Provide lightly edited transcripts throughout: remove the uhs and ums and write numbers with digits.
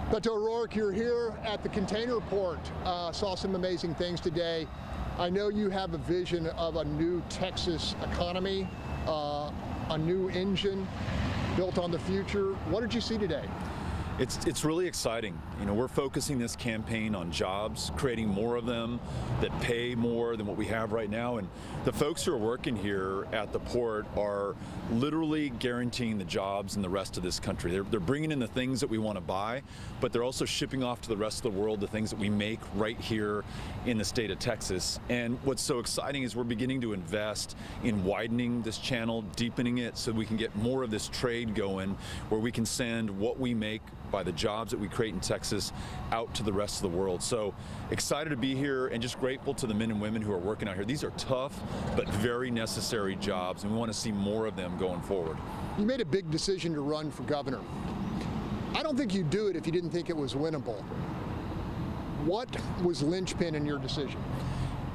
Beto O'Rourke, you're here at the container port. Saw some amazing things today. I know you have a vision of a new Texas economy, a new engine built on the future. What did you see today? It's really exciting. You know, we're focusing this campaign on jobs, creating more of them that pay more than what we have right now. And the folks who are working here at the port are literally guaranteeing the jobs in the rest of this country. They're bringing in the things that we want to buy, but they're also shipping off to the rest of the world the things that we make right here in the state of Texas. And what's so exciting is we're beginning to invest in widening this channel, deepening it so we can get more of this trade going, where we can send what we make by the jobs that we create in Texas out to the rest of the world. So excited to be here and just grateful to the men and women who are working out here. These are tough but very necessary jobs, and we want to see more of them going forward. You made a big decision to run for governor. I don't think you'd do it if you didn't think it was winnable. What was linchpin in your decision?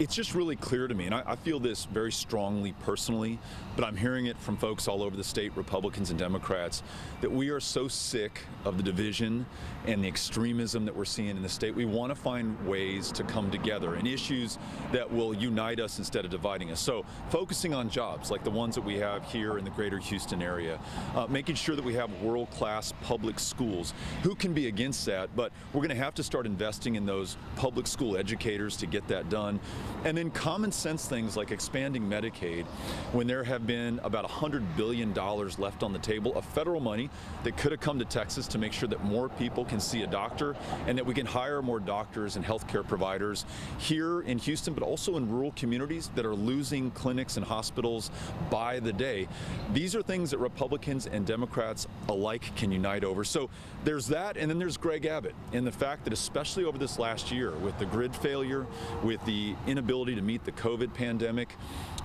It's just really clear to me, and I feel this very strongly personally, but I'm hearing it from folks all over the state, Republicans and Democrats, that we are so sick of the division and the extremism that we're seeing in the state. We want to find ways to come together and issues that will unite us instead of dividing us. So focusing on jobs like the ones that we have here in the greater Houston area, making sure that we have world-class public schools. Who can be against that? But we're going to have to start investing in those public school educators to get that done. And then common sense things like expanding Medicaid, when there have been about $100 billion left on the table of federal money that could have come to Texas to make sure that more people can see a doctor and that we can hire more doctors and healthcare providers here in Houston, but also in rural communities that are losing clinics and hospitals by the day. These are things that Republicans and Democrats alike can unite over. So there's that, and then there's Greg Abbott and the fact that especially over this last year with the grid failure, with the inability to meet the COVID pandemic,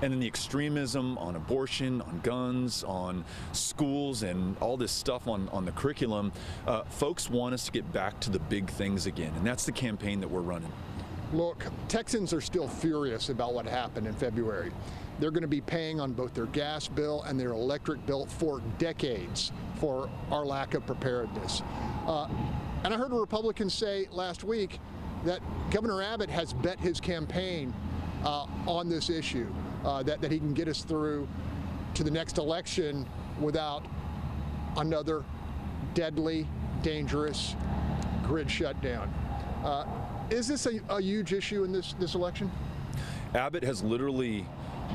and then the extremism on abortion, on guns, on schools, and all this stuff on the curriculum, folks want us to get back to the big things again, and that's the campaign that we're running. Look, Texans are still furious about what happened in February. They're going to be paying on both their gas bill and their electric bill for decades for our lack of preparedness. And I heard a Republican say last week that Governor Abbott has bet his campaign on this issue, that he can get us through to the next election without another deadly, dangerous grid shutdown. Is this a huge issue in this election? Abbott has literally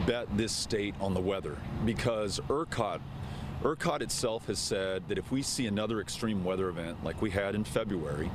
bet this state on the weather because ERCOT itself has said that if we see another extreme weather event like we had in February,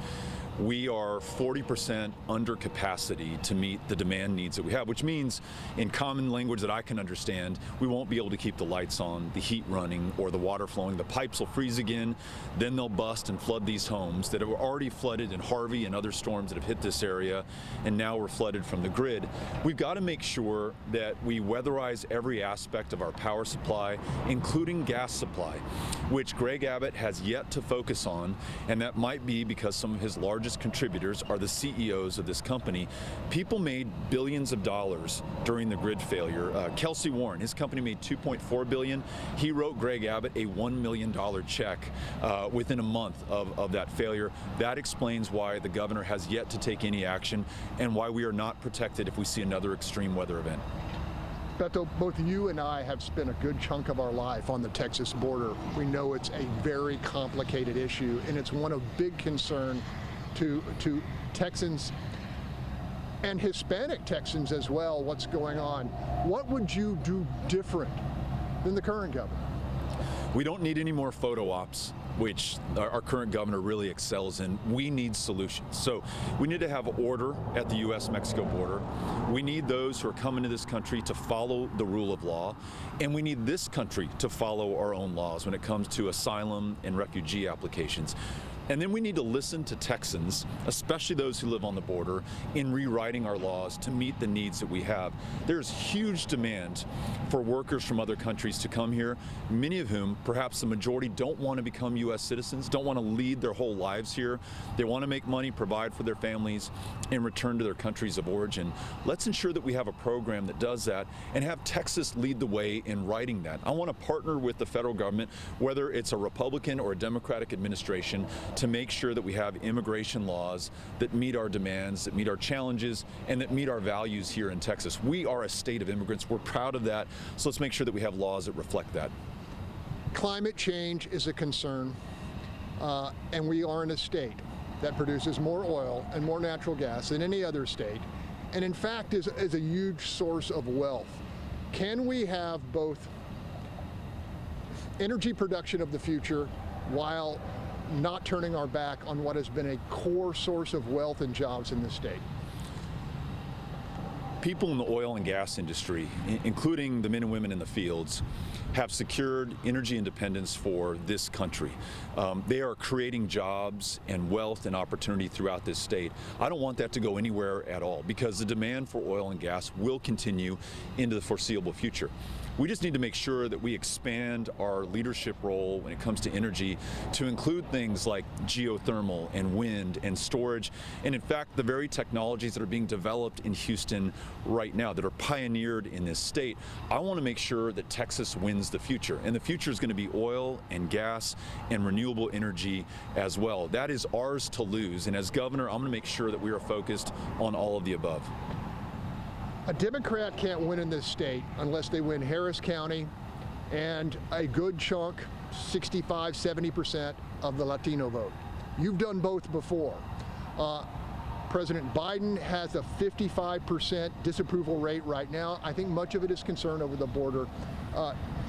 we are 40% under capacity to meet the demand needs that we have, which means in common language that I can understand, we won't be able to keep the lights on, the heat running, or the water flowing. The pipes will freeze again, then they'll bust and flood these homes that were already flooded in Harvey and other storms that have hit this area, and now we're flooded from the grid. We've got to make sure that we weatherize every aspect of our power supply, including gas supply, which Greg Abbott has yet to focus on, and that might be because some of his largest contributors are the CEOs of this company. People made billions of dollars during the grid failure. Kelsey Warren, his company made $2.4 billion. He wrote Greg Abbott a $1 million check within a month of that failure. That explains why the governor has yet to take any action and why we are not protected if we see another extreme weather event. Beto, both you and I have spent a good chunk of our life on the Texas border. We know it's a very complicated issue, and it's one of big concern to Texans and Hispanic Texans as well, what's going on. What would you do different than the current governor? We don't need any more photo ops, which our current governor really excels in. We need solutions. So we need to have order at the U.S.-Mexico border. We need those who are coming to this country to follow the rule of law. And we need this country to follow our own laws when it comes to asylum and refugee applications. And then we need to listen to Texans, especially those who live on the border, in rewriting our laws to meet the needs that we have. There's huge demand for workers from other countries to come here, many of whom, perhaps the majority, don't want to become U.S. citizens, don't want to lead their whole lives here. They want to make money, provide for their families, and return to their countries of origin. Let's ensure that we have a program that does that and have Texas lead the way in writing that. I want to partner with the federal government, whether it's a Republican or a Democratic administration, to make sure that we have immigration laws that meet our demands, that meet our challenges, and that meet our values here in Texas. We are a state of immigrants. We're proud of that, so let's make sure that we have laws that reflect that. Climate change is a concern, and we are in a state that produces more oil and more natural gas than any other state, and in fact is a huge source of wealth. Can we have both energy production of the future while not turning our back on what has been a core source of wealth and jobs in this state? People in the oil and gas industry, including the men and women in the fields, have secured energy independence for this country. They are creating jobs and wealth and opportunity throughout this state. I don't want that to go anywhere at all, because the demand for oil and gas will continue into the foreseeable future. We just need to make sure that we expand our leadership role when it comes to energy to include things like geothermal and wind and storage, and in fact the very technologies that are being developed in Houston right now that are pioneered in this state. I want to make sure that Texas wins the future, and the future is going to be oil and gas and renewable energy as well. That is ours to lose, and as governor, I'm going to make sure that we are focused on all of the above. A Democrat can't win in this state unless they win Harris County and a good chunk, 65, 70% of the Latino vote. You've done both before. President Biden has a 55% disapproval rate right now. I think much of it is concern over the border.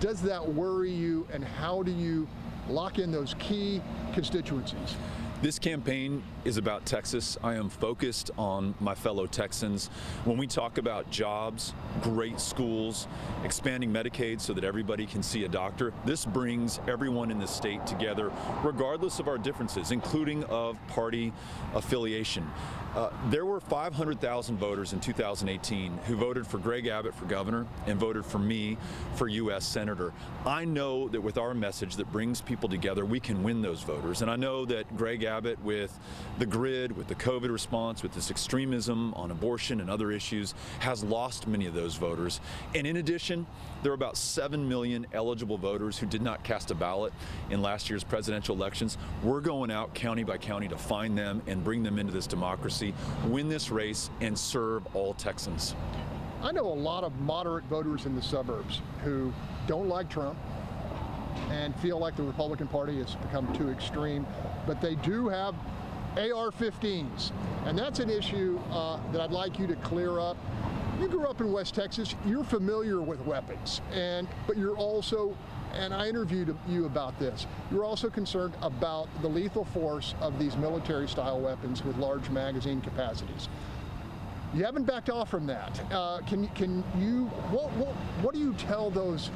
Does that worry you, and how do you lock in those key constituencies? This campaign is about Texas. I am focused on my fellow Texans. When we talk about jobs, great schools, expanding Medicaid so that everybody can see a doctor, this brings everyone in the state together, regardless of our differences, including of party affiliation. There were 500,000 voters in 2018 who voted for Greg Abbott for governor and voted for me for U.S. Senator. I know that with our message that brings people together, we can win those voters. And I know that Greg Abbott, with the grid, with the COVID response, with this extremism on abortion and other issues, has lost many of those voters. And in addition, there are about 7 million eligible voters who did not cast a ballot in last year's presidential elections. We're going out county by county to find them and bring them into this democracy, win this race, and serve all Texans. I know a lot of moderate voters in the suburbs who don't like Trump and feel like the Republican Party has become too extreme, but they do have AR-15s, and that's an issue that I'd like you to clear up. You grew up in West Texas, you're familiar with weapons, but you're also, and I interviewed you about this, you're also concerned about the lethal force of these military-style weapons with large magazine capacities. You haven't backed off from that. What do you tell those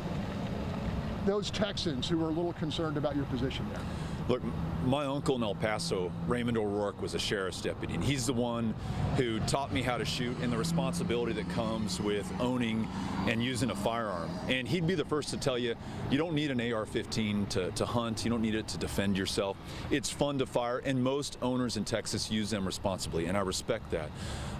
Texans who are a little concerned about your position there? Look, my uncle in El Paso, Raymond O'Rourke, was a sheriff's deputy, and he's the one who taught me how to shoot and the responsibility that comes with owning and using a firearm. And he'd be the first to tell you, you don't need an AR-15 to hunt, you don't need it to defend yourself. It's fun to fire, and most owners in Texas use them responsibly, and I respect that.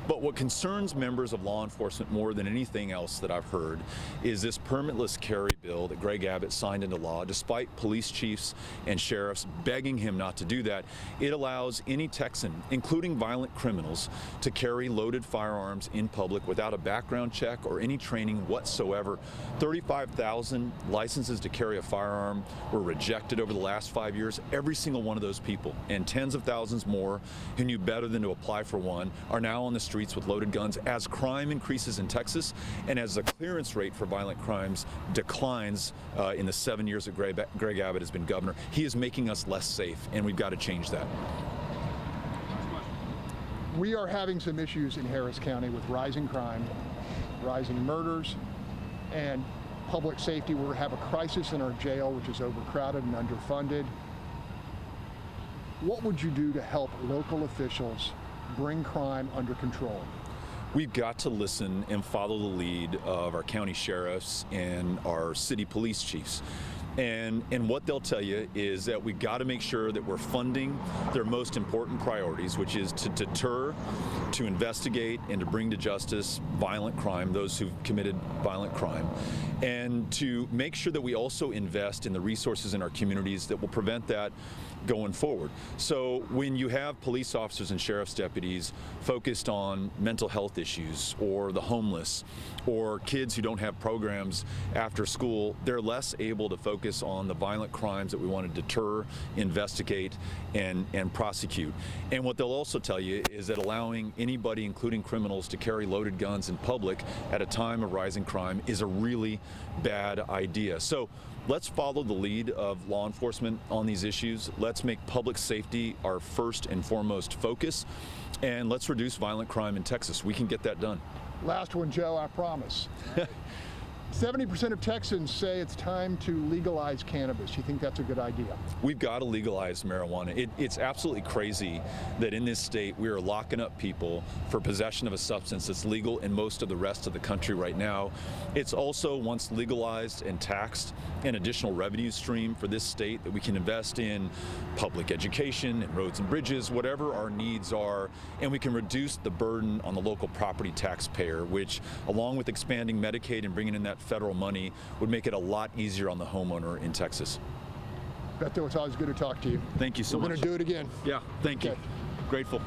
But what concerns members of law enforcement more than anything else that I've heard is this permitless carry bill that Greg Abbott signed into law, despite police chiefs and sheriffs begging him not to do that. It allows any Texan, including violent criminals, to carry loaded firearms in public without a background check or any training whatsoever. 35,000 licenses to carry a firearm were rejected over the last 5 years. Every single one of those people, and tens of thousands more who knew better than to apply for one, are now on the streets with loaded guns. As crime increases in Texas and as the clearance rate for violent crimes declines in the 7 years that Greg Abbott has been governor, he is making us less safe, and we've got to change that. We are having some issues in Harris County with rising crime, rising murders, and public safety. We have a crisis in our jail, which is overcrowded and underfunded. What would you do to help local officials bring crime under control? We've got to listen and follow the lead of our county sheriffs and our city police chiefs. And what they'll tell you is that we've got to make sure that we're funding their most important priorities, which is to deter, to investigate, and to bring to justice violent crime, those who've committed violent crime, and to make sure that we also invest in the resources in our communities that will prevent that going forward. So when you have police officers and sheriff's deputies focused on mental health issues or the homeless or kids who don't have programs after school, they're less able to focus on the violent crimes that we want to deter, investigate, and prosecute. And what they'll also tell you is that allowing anybody, including criminals, to carry loaded guns in public at a time of rising crime is a really bad idea. So let's follow the lead of law enforcement on these issues. Let's make public safety our first and foremost focus, and let's reduce violent crime in Texas. We can get that done. Last one, Joe, I promise. 70% of Texans say it's time to legalize cannabis. You think that's a good idea? We've got to legalize marijuana. It's absolutely crazy that in this state we are locking up people for possession of a substance that's legal in most of the rest of the country right now. It's also, once legalized and taxed, an additional revenue stream for this state that we can invest in public education and roads and bridges, whatever our needs are, and we can reduce the burden on the local property taxpayer, which, along with expanding Medicaid and bringing in that federal money, would make it a lot easier on the homeowner in Texas. Beto, it's always good to talk to you. Thank you so much. We're going to do it again. Yeah, thank you. Grateful.